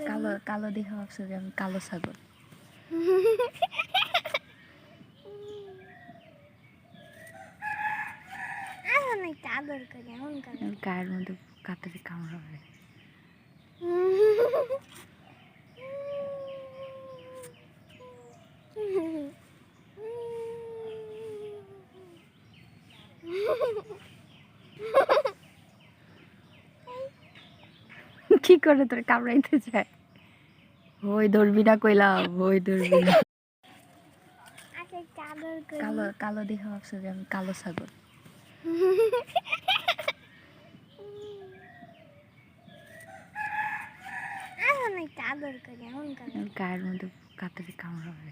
কালো কালো দেখে ভাবছো যে আমি কালো ছাগল। গায়ের মধ্যে কাটারে কামড়াবে। কি করে তোর কামড়াইতে চায়? ওই ধরবি না কইলাম, ওই ধরবি না। কালো কালো দেখে ভাবছো যে আমি কালো ছাগল। গায়ের মধ্যে কাটারে কামড়াবে।